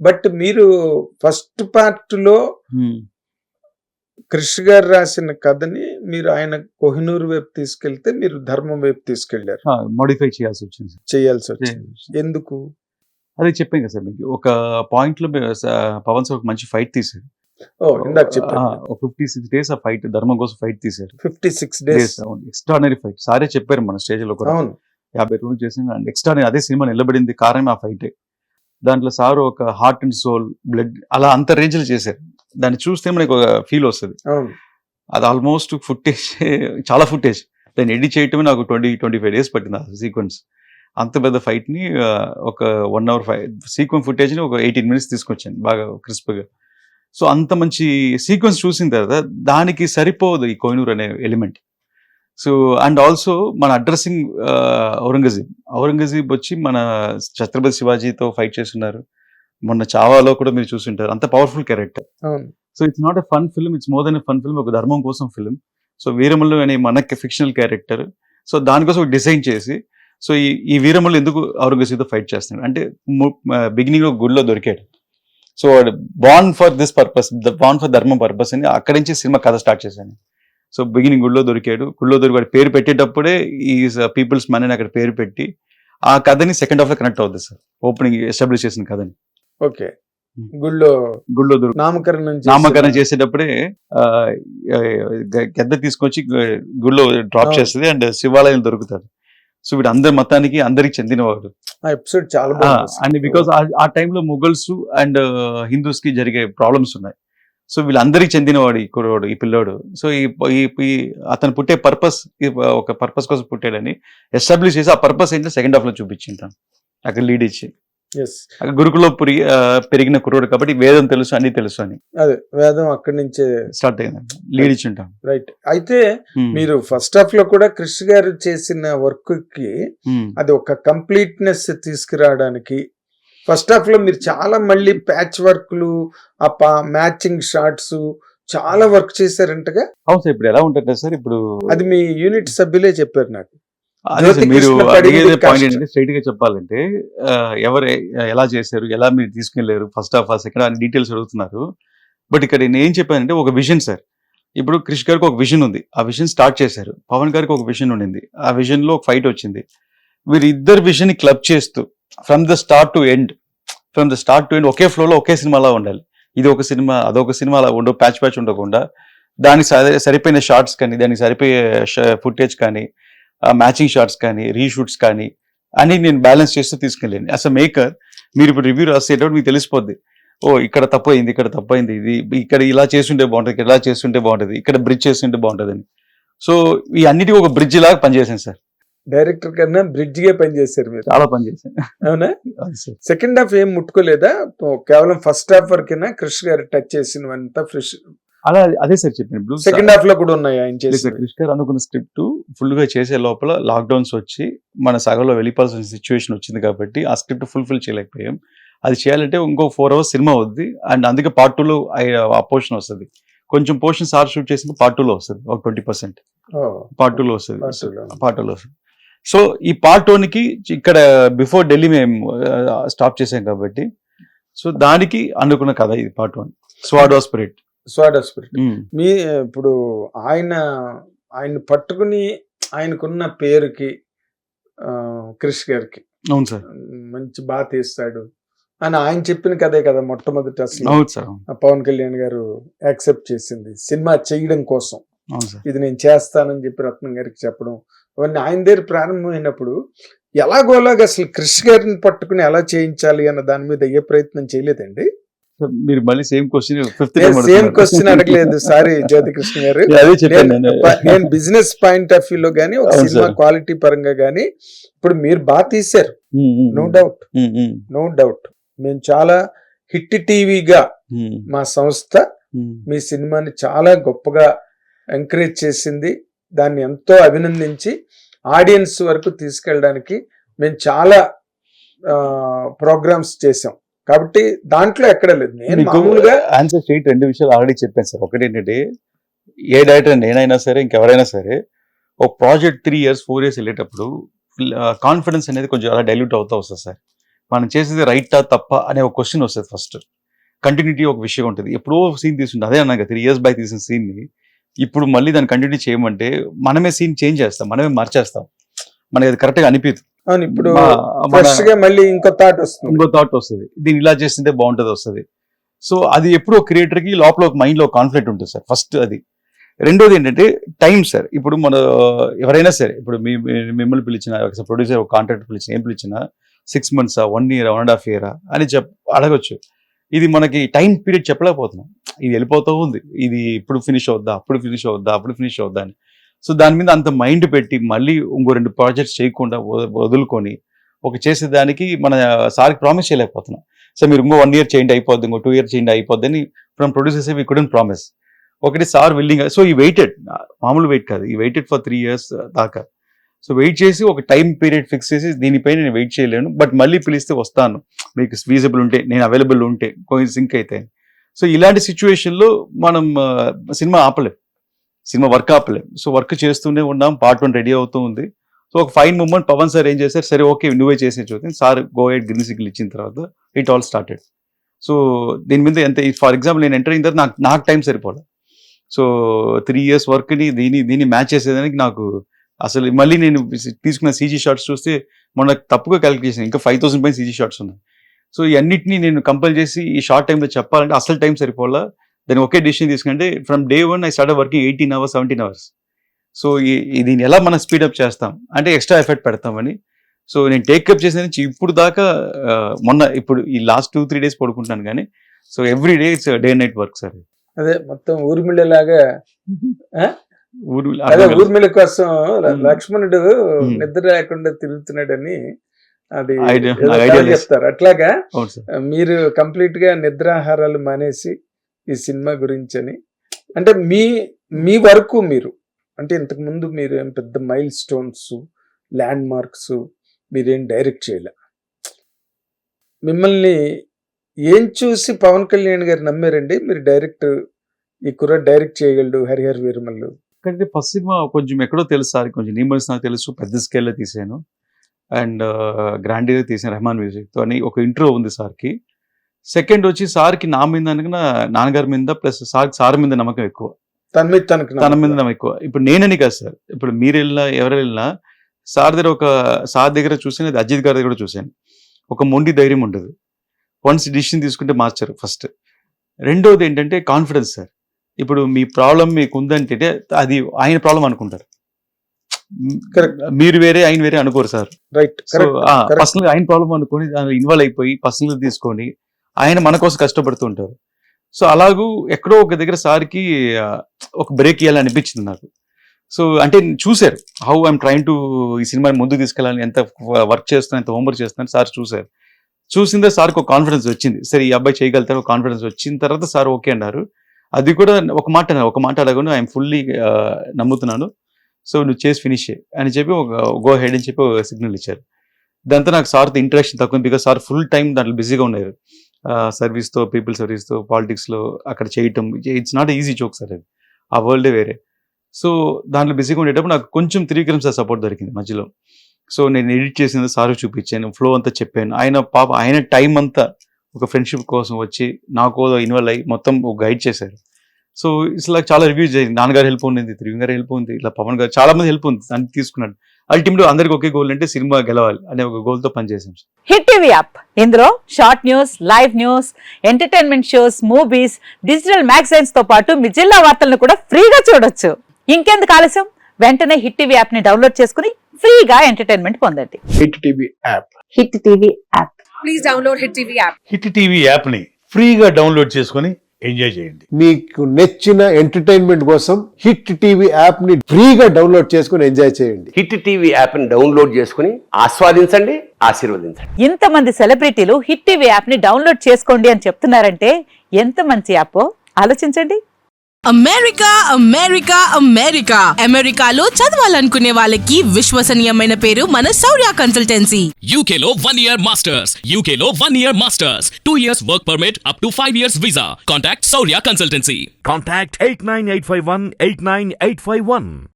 But మీరు first part లో క్రిష్ గారు రాసిన కథని మీరు ఆయన కోహినూర్ వైపు తీసుకెళ్తే మీరు ధర్మం వైపు తీసుకెళ్లారు, మోడిఫై చేయాల్సి వచ్చింది సార్. చేయాల్సి వచ్చింది. ఎందుకు? అదే చెప్పాను కదా సార్ మీకు, ఒక పాయింట్ లో పవన్ సార్ ఒక మంచి ఫైట్ తీశారు. ఇందాక చెప్పారు 56 days ఆ ఫైట్, ధర్మం కోసం ఫైట్ తీశారు. 56 days ఎక్స్ట్రాడినరీ ఫైట్. సారే చెప్పారు మన స్టేజ్ లో కూడా, 50 రోజులు చేసిన ఎక్స్ట్రాడినరీ. అదే సినిమా నిలబడింది కారణం ఆ ఫైటే. దాంట్లో సార్ ఒక హార్ట్ అండ్ సోల్, బ్లడ్ అలా అంత రేంజ్ లో చేశారు. దాన్ని చూస్తే మనకి ఒక ఫీల్ వస్తుంది. అది ఆల్మోస్ట్ ఫుటేజ్, చాలా ఫుటేజ్. దాన్ని ఎడిట్ చేయటమే నాకు 20-25 days పట్టింది ఆ సీక్వెన్స్. అంత పెద్ద ఫైట్ ని ఒక 1 hour సీక్వెన్స్ ఫుటేజ్ ని ఒక 18 minutes తీసుకొచ్చాను బాగా క్రిస్ప్ గా. సో అంత మంచి సీక్వెన్స్ చూసిన తర్వాత దానికి సరిపోదు ఈ కోహినూర్ అనే ఎలిమెంట్. సో అండ్ ఆల్సో మన అడ్రస్సింగ్ ఔరంగజీబ్ వచ్చి మన ఛత్రపతి శివాజీతో ఫైట్ చేస్తున్నారు. మొన్న చావాలో కూడా మీరు చూసింటారు. అంత powerful character. So it's not a fun film, it's more than a fun film. ఒక ధర్మం కోసం ఫిల్మ్. సో వీరమల్లు అనే మనకి ఫిక్షనల్ క్యారెక్టర్. సో దానికోసం ఒక డిజైన్ చేసి, సో ఈ వీరమల్లు ఎందుకు ఔరంగజీబ్తో ఫైట్ చేస్తున్నాడు అంటే, బిగినింగ్ లో గుడిలో దొరికాడు. So born for this purpose, born for ధర్మం పర్పస్ అని అక్కడి నుంచి సినిమా కథ స్టార్ట్ చేశాను. సో బిగినింగ్ గుడిలో దొరికాడు. వాడి పేరు పెట్టేటప్పుడే ఈ పీపుల్స్ మ్యాన్ అని అక్కడ పేరు పెట్టి ఆ కథని సెకండ్ హాఫ్ లో కనెక్ట్ అవుతుంది సార్. ఓపెనింగ్ ఎస్టాబ్లిష్ చేసిన కథని. ఓకే, గుళ్ళో నామకరణం చేసేటప్పుడే గద్ద తీసుకొచ్చి గుళ్ళో డ్రాప్ చేస్తుంది అండ్ శివాలయం దొరుకుతాడు. సో వీడు అందరి మతానికి అందరికి చెందినవాడు. ఎపిసోడ్ చాలా బాగుంది. అండ్ బికాస్ ఆ టైంలో ముఘల్స్ అండ్ హిందూస్ కి జరిగే ప్రాబ్లమ్స్ ఉన్నాయి. సో వీళ్ళందరికి చెందినవాడు ఈ కుర్రోడు, ఈ పిల్లోడు. సో ఈ అతను పుట్టే పర్పస్, ఒక పర్పస్ కోసం పుట్టాడని ఎస్టాబ్లిష్ చేసి ఆ పర్పస్ ఏంటో సెకండ్ హాఫ్ లో చూపించింటాం అక్కడ లీడ్ ఇచ్చి. గురుకులో పెరిగిన కుర్రోడు కాబట్టి వేదం తెలుసు, అన్ని తెలుసు అని. అదే వేదం అక్కడి నుంచే స్టార్ట్ అయింది, లీడ్ ఇచ్చి ఉంటాం. రైట్. అయితే మీరు ఫస్ట్ హాఫ్ లో కూడా క్రిష్ గారు చేసిన వర్క్ కి అది ఒక కంప్లీట్నెస్ తీసుకురావడానికి ఫస్ట్ హాఫ్ లో మీరు చాలా మళ్ళీ ప్యాచ్ వర్క్లు, ఆ మ్యాచింగ్ షాట్స్ చాలా వర్క్ చేశారంటగా. అవును సార్. ఇప్పుడు ఎలా ఉంటుంది సార్, ఇప్పుడు అది మీ యూనిట్ సభ్యులే చెప్పారు నాకు. మీరు అడిగేదే పాయింట్ ఏంటంటే, స్ట్రైట్ గా చెప్పాలంటే ఎవరు ఎలా చేశారు, ఎలా మీరు తీసుకెళ్లారు, first half second half details అడుగుతున్నారు. బట్ ఇక్కడ నేను ఏం చెప్పానంటే ఒక విజన్ సార్. ఇప్పుడు క్రిష్ గారికి ఒక విజన్ ఉంది, ఆ విజన్ స్టార్ట్ చేశారు. పవన్ గారికి ఒక విజన్ ఉండింది, ఆ విజన్ లో ఒక ఫైట్ వచ్చింది. వీరిద్దరు విజన్ ని క్లబ్ చేస్తూ from the start to end okay flow లో ఒకే సినిమాలా ఉండాలి. ఇది ఒక సినిమా, అదొక సినిమా అలా ఉండవు, ప్యాచ్ ఉండకుండా దానికి సరిపోయిన షార్ట్స్ కానీ, దానికి సరిపోయే ఫుటేజ్ కానీ, మ్యాచింగ్ షాట్స్ కానీ, రీషూట్స్ కానీ అని నేను బ్యాలెన్స్ చేస్తూ తీసుకెళ్ళాను. యాజ్ అ మేకర్ మీరు ఇప్పుడు రివ్యూ రాసేటప్పుడు మీకు తెలిసిపోద్ది, ఇక్కడ తప్పైంది, ఇది ఇక్కడ ఇలా చేస్తుంటే బాగుంటుంది, ఇక్కడ ఇలా చేస్తుంటే బాగుంటుంది, ఇక్కడ బ్రిడ్జ్ చేస్తుంటే బాగుంటుంది అని. సో ఈ అన్నిటికీ ఒక బ్రిడ్జ్ లాగా పనిచేసాను సార్. డైరెక్టర్ కన్నా బ్రిడ్జ్ గే పనిచేశారు మీరు. చాలా పనిచేశాను. అవునా? సెకండ్ హాఫ్ ఏం ముట్టుకోలేదా? కేవలం ఫస్ట్ హాఫ్ వరకేనా క్రిష్ గారు టచ్ చేసినవంతా ఫ్రెష్? అలా అదే సార్ చెప్పాను. సెకండ్ హాఫ్ లో కూడా ఉన్నాయి ఆయన చేసి. క్రిష్ గారు అనుకున్న స్క్రిప్ట్ ఫుల్ గా చేసే లోపల లాక్డౌన్స్ వచ్చి మన సగంలో వెళ్ళిపోవాల్సిన సిచ్యువేషన్ వచ్చింది కాబట్టి ఆ స్క్రిప్ట్ ఫుల్ఫిల్ చేయలేకపోయాం. అది చేయాలంటే ఇంకో 4 hours సినిమా అవుద్ది. అండ్ అందుకే పార్ట్ 2 లో ఆ పోర్షన్ వస్తుంది. కొంచెం పోర్షన్ సార్ షూట్ చేసింది పార్ట్ 2 లో వస్తుంది, ఒక 20% పార్ట్ 2 లో వస్తుంది. సో ఈ పార్ట్ 1 కి ఇక్కడ బిఫోర్ ఢిల్లీ మేము స్టాప్ చేసాం కాబట్టి, సో దానికి అనుకున్న కథ ఇది పార్ట్ 1, స్వాడో స్పిరిట్. మీ ఇప్పుడు ఆయన పట్టుకుని ఆయనకున్న పేరుకి క్రిష్ గారికి అవును సార్ మంచి బాగా తీస్తాడు అని ఆయన చెప్పిన కథే కదా మొట్టమొదటి అసలు. అవును సార్. పవన్ కళ్యాణ్ గారు యాక్సెప్ట్ చేసింది సినిమా చేయడం కోసం. అవును సార్. ఇది నేను చేస్తానని చెప్పి రత్నం గారికి చెప్పడం అవన్నీ ఆయన దగ్గర ప్రారంభమైనప్పుడు ఎలాగోలాగా అసలు క్రిష్ గారిని పట్టుకుని ఎలా చేయించాలి అన్న దాని మీద ఏ ప్రయత్నం చేయలేదండి? మీరు మళ్ళీ సేమ్ క్వశ్చన్ అడగలేదు. సారీ జ్యోతికృష్ణ గారు, నేను బిజినెస్ పాయింట్ ఆఫ్ వ్యూ లో గానీ, ఒక సినిమా క్వాలిటీ పరంగా గానీ ఇప్పుడు మీరు బాగా తీశారు, నో డౌట్. మేము చాలా హిట్ టీవీగా మా సంస్థ మీ సినిమాని చాలా గొప్పగా ఎంకరేజ్ చేసింది. దాన్ని ఎంతో అభినందించి ఆడియన్స్ వరకు తీసుకెళ్ళడానికి మేము చాలా ప్రోగ్రామ్స్ చేసాం. కాబట్టి దాంట్లో ఎక్కడ లేదు. నేను మామూలుగా ఆన్సర్ స్ట్రైట్ 2 విషయాలు ఆల్రెడీ చెప్పాను సార్. ఒకటి ఏంటంటే, ఏ డైరెక్టర్ నేనైనా సరే ఇంకెవరైనా సరే ఒక ప్రాజెక్ట్ 3 years 4 years వెళ్ళేటప్పుడు కాన్ఫిడెన్స్ అనేది కొంచెం అలా డైల్యూట్ అవుతా వస్తుంది సార్. మనం చేసేది రైటా తప్ప అనే ఒక క్వశ్చన్ వస్తుంది ఫస్ట్. కంటిన్యూటీ ఒక విషయం ఉంటుంది. ఎప్పుడో సీన్ తీసుకుంటే అదే అన్నాక 3 years బ్యాక్ తీసిన సీన్ని ఇప్పుడు మళ్ళీ దాన్ని కంటిన్యూ చేయమంటే మనమే సీన్ చేంజ్ చేస్తాం, మనమే మార్చేస్తాం, మనకి అది కరెక్ట్గా అనిపించదు. ఇప్పుడు మళ్ళీ ఇంకో థాట్ వస్తుంది, దీన్ని ఇలా చేస్తుంటే బాగుంటుంది వస్తుంది. సో అది ఎప్పుడు క్రియేటర్కి లోపల ఒక మైండ్లో ఒక కాన్ఫ్లిక్ట్ ఉంటుంది సార్, ఫస్ట్ అది. రెండోది ఏంటంటే టైం సార్. ఇప్పుడు మన ఎవరైనా సరే, ఇప్పుడు మిమ్మల్ని పిలిచిన ప్రొడ్యూసర్ ఒక కాంట్రాక్ట్ పిలిచిన ఏం పిలిచినా 6 months 1 year 1.5 year అని అడగొచ్చు. ఇది మనకి టైం పీరియడ్ చెప్పలేకపోతున్నాం. ఇది వెళ్ళిపోతూ ఉంది, ఇది ఇప్పుడు ఫినిష్ అవుద్దా, అప్పుడు ఫినిష్ అవుద్దా అని. సో దాని మీద అంత మైండ్ పెట్టి మళ్ళీ ఇంకో 2 projects చేయకుండా వదులుకొని ఒక చేసేదానికి మన సార్కి ప్రామిస్ చేయలేకపోతున్నాం. సో మీరు ఇంకో 1 year చేయండి అయిపోద్ది, ఇంకో 2 years చేయండి అయిపోద్ది అని from producers we couldn't promise. ఒకటి సార్ విల్లింగ్, సో ఈ వెయిటెడ్, మామూలు వెయిట్ కాదు, ఈ వెయిటెడ్ ఫర్ 3 years దాకా. సో వెయిట్ చేసి ఒక టైం పీరియడ్ ఫిక్స్ చేసి దీనిపై నేను వెయిట్ చేయలేను, బట్ మళ్ళీ పిలిస్తే వస్తాను, మీకు ఫీజిబుల్ ఉంటే, నేను అవైలబుల్ ఉంటే, కొంచెం సింక్ అయితే. సో ఇలాంటి సిచ్యువేషన్లో మనం సినిమా ఆపలేం, సినిమా వర్క్ ఆపలేం. సో వర్క్ చేస్తూనే ఉన్నాం, Part 1 రెడీ అవుతూ ఉంది. సో ఒక ఫైన్ మూమెంట్ పవన్ సార్ ఏం చేశారు, సరే ఓకే నువ్వే చేసే చూద్దాం sir, go head green signal ఇచ్చిన తర్వాత ఇట్ ఆల్ స్టార్టెడ్. సో దీని మీద ఎంత, ఫర్ ఎగ్జాంపుల్ నేను ఎంటర్ అయిన తర్వాత నాకు టైం సరిపోలేదు. సో 3 years వర్క్ని దీన్ని మ్యాచ్ చేసేదానికి నాకు అసలు మళ్ళీ నేను తీసుకున్న సీజీ షాట్స్ చూస్తే మొన్న తప్పుగా క్యాలిక్యులేట్ చేసాను, ఇంకా 5,000 పైన సీజీ షాట్స్ ఉన్నాయి. సో ఇవన్నిటిని నేను కంపల్ చేసి ఈ షార్ట్ టైంలో చెప్పాలంటే అసలు టైం సరిపోలా. దాన్ని ఒకే డిసిషన్ తీసుకుంటే from day 1 I started working 18 hours 17 hours. So దీన్ని ఎలా మనం స్పీడప్ చేస్తాం అంటే ఎక్స్ట్రా ఎఫర్ట్ పెడతామని. సో నేను టేకప్ చేసిన నుంచి ఇప్పుడు దాకా ఇప్పుడు ఈ లాస్ట్ 2-3 days పడుకుంటాను కానీ, so every day it's day night work sir. అదే మొత్తం ఊర్మిళలాగా ఊర్మిళ కోసం లక్ష్మణుడు నిద్ర లేకుండా తిరుగుతున్నాడని అది చెప్తారు. అట్లాగా మీరు కంప్లీట్ గా నిద్రాహారాలు మానేసి ఈ సినిమా గురించి అని, అంటే మీ వరకు మీరు అంటే ఇంతకు ముందు మీరు ఏం పెద్ద మైల్ స్టోన్స్ ల్యాండ్ మార్క్స్ మీరేం డైరెక్ట్ చేయలే. మిమ్మల్ని ఏం చూసి పవన్ కళ్యాణ్ గారు నమ్మారండి మీరు డైరెక్ట్ ఈ కుర్ర డైరెక్ట్ చేయగలడు హరిహర వీరమల్లు? అంటే ఫస్ట్ సినిమా కొంచెం ఎక్కడో తెలుసు సార్, కొంచెం నీమల్స్ నాకు తెలుసు, పెద్ద స్కేల్లో తీసాను అండ్ గ్రాండ్గా తీసాను రెహమాన్ మ్యూజిక్తో అని ఒక ఇంట్రో ఉంది సార్కి. సెకండ్ వచ్చి సార్కి నా మీద అనుకున్న నాన్నగారి మీద ప్లస్ సార్ మీద నమ్మకం ఎక్కువ, తన మీద నమ్మకం ఎక్కువ. ఇప్పుడు నేనని కాదు సార్, ఇప్పుడు మీరు వెళ్ళినా ఎవరు వెళ్ళినా సార్ దగ్గర చూసాను, అది అజిత్ గారి దగ్గర కూడా చూశాను, ఒక మొండి ధైర్యం ఉండదు. వన్స్ డిసిషన్ తీసుకుంటే మార్చారు ఫస్ట్. రెండోది ఏంటంటే కాన్ఫిడెన్స్ సార్. ఇప్పుడు మీ ప్రాబ్లం మీకు ఉందంటే అది ఆయన ప్రాబ్లం అనుకుంటారు, మీరు వేరే ఆయన వేరే అనుకోరు సార్. రైట్. పర్సనల్ ఆయన ప్రాబ్లం అనుకొని దానిలో ఇన్వాల్వ్ అయిపోయి పర్సనల్ తీసుకొని ఆయన మన కోసం కష్టపడుతూ ఉంటారు. సో అలాగూ ఎక్కడో ఒక దగ్గర సార్కి ఒక బ్రేక్ ఇవ్వాలని అనిపించింది నాకు. సో అంటే చూశారు హౌ ఐఎమ్ ట్రైంగ్ టు ఈ సినిమాని ముందుకు తీసుకెళ్ళాలని, ఎంత వర్క్ చేస్తున్నాను, ఎంత హోంవర్క్ చేస్తున్నాను సార్ చూశారు. చూసిందే సార్కి ఒక కాన్ఫిడెన్స్ వచ్చింది, సరే ఈ అబ్బాయి చేయగలుగుతారు. ఒక కాన్ఫిడెన్స్ వచ్చిన తర్వాత సార్ ఓకే అన్నారు. అది కూడా ఒక మాట అడగను, ఐఎమ్ ఫుల్లీ నమ్ముతున్నాను, సో నువ్వు చేసి ఫినిష్ అని చెప్పి ఒక గో హెడ్ అని చెప్పి ఒక సిగ్నల్ ఇచ్చారు. దాంతో నాకు సార్తో ఇంటరాక్షన్ తక్కువ, బికాస్ సార్ ఫుల్ టైం దాంట్లో బిజీగా ఉన్నారు, సర్వీస్తో, పీపుల్ సర్వీస్తో, పాలిటిక్స్లో అక్కడ చేయటం. It's not easy joke sir, అది ఆ వరల్డే వేరే. సో దాంట్లో బిజీగా ఉండేటప్పుడు నాకు కొంచెం త్రివిక్రమ్ సార్ సపోర్ట్ దొరికింది మధ్యలో. సో నేను ఎడిట్ చేసింది సార్ చూపించాను, ఫ్లో అంతా చెప్పాను. ఆయన టైం అంతా ఒక ఫ్రెండ్షిప్ కోసం వచ్చి నాకు ఇన్వాల్వ్ అయ్యి మొత్తం గైడ్ చేశారు. సో ఇట్లా చాలా రివ్యూస్ జరిగింది, నాన్నగారు హెల్ప్ ఉంది, త్రివిక్రమ్ గారు హెల్ప్ ఉంది, ఇట్లా పవన్ గారు చాలా మంది హెల్ప్ ఉంది అని తీసుకున్నాడు. అల్టిమేట్ అందరికి ఒకే గోల్ అంటే సినిమా గెలవాలి అనే ఒక గోల్ తో పనిచేసాం. హిట్ టీవీ యాప్, ఇందులో short news, live news, entertainment shows, movies, digital magazines తో పాటు మీ జిల్లా వార్తలను కూడా ఫ్రీగా చూడొచ్చు. ఇంకెందుకు ఆలస్యం, వెంటనే హిట్ టీవీ యాప్ ని డౌన్లోడ్ చేసుకుని ఫ్రీగా ఎంటర్టైన్మెంట్ పొందండి. Hit TV app. Hit TV app. Please download hit TV app. Hit TV app ని ఫ్రీగా డౌన్లోడ్ చేసుకుని ఎంజాయ్ చేయండి. మీకు నచ్చిన ఎంటర్టైన్మెంట్ కోసం హిట్ టీవీ యాప్ ని ఫ్రీగా డౌన్లోడ్ చేసుకుని ఎంజాయ్ చేయండి. హిట్ టీవీ యాప్ ని డౌన్లోడ్ చేసుకుని ఆస్వాదించండి, ఆశీర్వదించండి. ఇంతమంది సెలబ్రిటీలు హిట్ టీవీ యాప్ ని డౌన్లోడ్ చేసుకోండి అని చెప్తున్నారంటే ఎంత మంచి యాప్ ఆలోచించండి. అమెరికా అమెరికా అమెరికా అమెరికాలో చదవాలనుకునే వాళ్ళకి విశ్వసనీయమైన పేరు మన శౌర్య కన్సల్టెన్సీ. UK లో 1 year masters, UK లో 1 year masters, 2 years work permit up to 5 years visa. Contact Saurya Consultancy. Contact 89851 89851.